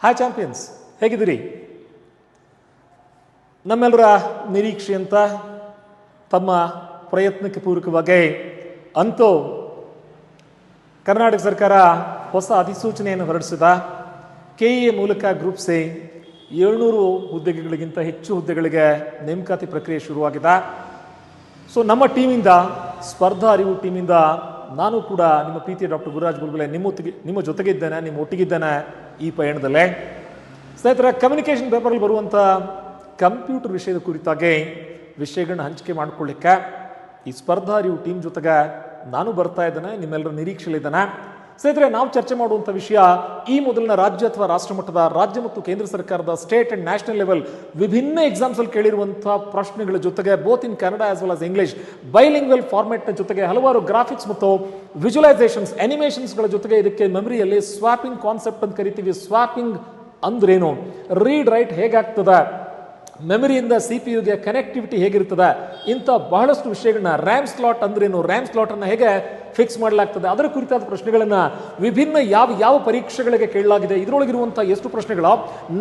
Hi champions, ಹೇಗಿದ್ದೀರಿ? ನಮ್ಮೆಲ್ಲರ ನಿರೀಕ್ಷೆಯಂತ ತಮ್ಮ ಪ್ರಯತ್ನಕ್ಕೆ ಪೂರಕವಾಗಿ ಅಂತೂ ಕರ್ನಾಟಕ ಸರ್ಕಾರ ಹೊಸ ಅಧಿಸೂಚನೆಯನ್ನು ಹೊರಡಿಸಿದ. ಕೆಇಎ ಮೂಲಕ ಗ್ರೂಪ್ ಸಿ 700 ಹುದ್ದೆಗಳಿಗಿಂತ ಹೆಚ್ಚು ಹುದ್ದೆಗಳಿಗೆ ನೇಮಕಾತಿ ಪ್ರಕ್ರಿಯೆ ಶುರುವಾಗಿದೆ. ಸೊ ನಮ್ಮ ಟೀಮಿಂದ, ಸ್ಪರ್ಧಾ ಅರಿವು ಟೀಮಿಂದ ನಾನು ಕೂಡ ನಿಮ್ಮ ಪ್ರೀತಿಯ ಡಾಕ್ಟರ್ ಗುರುರಾಜ್ ಬುಲ್ಬುಲೆ ನಿಮ್ಮ ಜೊತೆಗಿದ್ದೇನೆ, ನಿಮ್ಮ ಒಟ್ಟಿಗಿದ್ದೇನೆ ಈ ಪಯಣದಲ್ಲೇ. ಸ್ನೇಹಿತರೆ, ಕಮ್ಯುನಿಕೇಷನ್ ಪೇಪರಲ್ಲಿ ಬರುವಂಥ ಕಂಪ್ಯೂಟರ್ ವಿಷಯದ ಕುರಿತಾಗಿ ವಿಷಯಗಳನ್ನ ಹಂಚಿಕೆ ಮಾಡಿಕೊಳ್ಳಿಕ್ಕೆ ಈ ಸ್ಪರ್ಧಾ ಅರಿವು ಟೀಮ್ ಜೊತೆಗೆ ನಾನು ಬರ್ತಾ ಇದ್ದೇನೆ, ನಿಮ್ಮೆಲ್ಲರ ನಿರೀಕ್ಷೆಯಲ್ಲಿದ್ದೇನೆ. ಸ್ನೇಹಿತರೆ, ನಾವು ಚರ್ಚೆ ಮಾಡುವಂಥ ವಿಷಯ ಈ ಮೊದಲಿನ ರಾಜ್ಯ ಅಥವಾ ರಾಷ್ಟ್ರ ಮಟ್ಟದ, ರಾಜ್ಯ ಮತ್ತು ಕೇಂದ್ರ ಸರ್ಕಾರದ ಸ್ಟೇಟ್ ಅಂಡ್ ನ್ಯಾಷನಲ್ ಲೆವೆಲ್ ವಿಭಿನ್ನ ಎಕ್ಸಾಮ್ಸಲ್ಲಿ ಕೇಳಿರುವಂಥ ಪ್ರಶ್ನೆಗಳ ಜೊತೆಗೆ both in Kannada as well as English bilingual ಫಾರ್ಮೆಟ್ನ ಜೊತೆಗೆ ಹಲವಾರು ಗ್ರಾಫಿಕ್ಸ್ ಮತ್ತು ವಿಜುವಲೈಸೇಷನ್ಸ್, ಅನಿಮೇಷನ್ಸ್ಗಳ ಜೊತೆಗೆ ಇದಕ್ಕೆ ಮೆಮರಿಯಲ್ಲಿ ಸ್ವಾಪಿಂಗ್ ಕಾನ್ಸೆಪ್ಟ್ ಅಂತ ಕರಿತೀವಿ. ಸ್ವಾಪಿಂಗ್ ಅಂದ್ರೇನು, ರೀಡ್ ರೈಟ್ ಹೇಗಾಗ್ತದೆ, ಮೆಮರಿಯಿಂದ CPU-ಗೆ ಕನೆಕ್ಟಿವಿಟಿ ಹೇಗಿರ್ತದೆ, ಇಂಥ ಬಹಳಷ್ಟು ವಿಷಯಗಳನ್ನ, ರ್ಯಾಮ್ ಸ್ಲಾಟ್ ಅಂದ್ರೇನು, ರ್ಯಾಮ್ ಸ್ಲಾಟನ್ನು ಹೇಗೆ ಫಿಕ್ಸ್ ಮಾಡಲಾಗ್ತದೆ, ಅದರ ಕುರಿತಾದ ಪ್ರಶ್ನೆಗಳನ್ನು ವಿಭಿನ್ನ ಯಾವ ಪರೀಕ್ಷೆಗಳಿಗೆ ಕೇಳಲಾಗಿದೆ. ಇದರೊಳಗಿರುವಂಥ ಎಷ್ಟು ಪ್ರಶ್ನೆಗಳು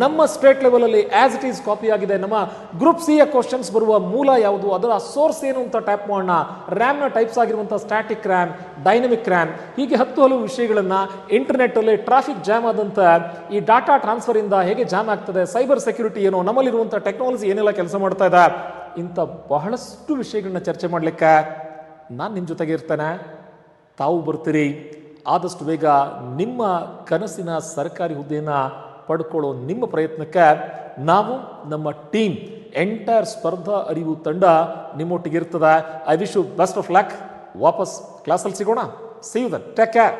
ನಮ್ಮ ಸ್ಟೇಟ್ ಲೆವೆಲಲ್ಲಿ ಆಸ್ ಇಟ್ ಈಸ್ ಕಾಪಿ ಆಗಿದೆ, ನಮ್ಮ ಗ್ರೂಪ್ ಸಿ ಕ್ವಶನ್ಸ್ ಬರುವ ಮೂಲ ಯಾವುದು, ಅದರ ಸೋರ್ಸ್ ಏನು ಅಂತ ಟೈಪ್ ಮಾಡೋಣ. ರ್ಯಾಮ್ನ ಟೈಪ್ಸ್ ಆಗಿರುವಂಥ ಸ್ಟ್ಯಾಟಿಕ್ ರ್ಯಾಮ್, ಡೈನಮಿಕ್ ರ್ಯಾಮ್, ಹೀಗೆ ಹಲವು ವಿಷಯಗಳನ್ನು, ಇಂಟರ್ನೆಟ್ಟಲ್ಲಿ ಟ್ರಾಫಿಕ್ ಜಾಮ್ ಆದಂಥ ಈ ಡಾಟಾ ಟ್ರಾನ್ಸ್ಫರ್ ಇಂದ ಹೇಗೆ ಜಾಮ್ ಆಗ್ತದೆ, ಸೈಬರ್ ಸೆಕ್ಯೂರಿಟಿ ಏನು, ನಮ್ಮಲ್ಲಿರುವಂಥ ಟೆಕ್ನಾಲಜಿ ಏನೆಲ್ಲ ಕೆಲಸ ಮಾಡ್ತಾ ಇದೆ, ಇಂಥ ಬಹಳಷ್ಟು ವಿಷಯಗಳನ್ನ ಚರ್ಚೆ ಮಾಡಲಿಕ್ಕೆ ನಾನು ನಿಮ್ಮ ಜೊತೆಗೆ ಇರ್ತೇನೆ. ತಾವು ಬರ್ತೀರಿ. ಆದಷ್ಟು ಬೇಗ ನಿಮ್ಮ ಕನಸಿನ ಸರ್ಕಾರಿ ಹುದ್ದೆಯನ್ನು ಪಡ್ಕೊಳ್ಳೋ ನಿಮ್ಮ ಪ್ರಯತ್ನಕ್ಕೆ ನಾವು, ನಮ್ಮ ಟೀಮ್, ಎಂಟೈರ್ ಸ್ಪರ್ಧಾ ಅರಿವು ತಂಡ ನಿಮ್ಮೊಟ್ಟಿಗೆ ಇರ್ತದೆ. I wish you best of luck. ವಾಪಸ್ ಕ್ಲಾಸಲ್ಲಿ ಸಿಗೋಣ. See you then. Take care.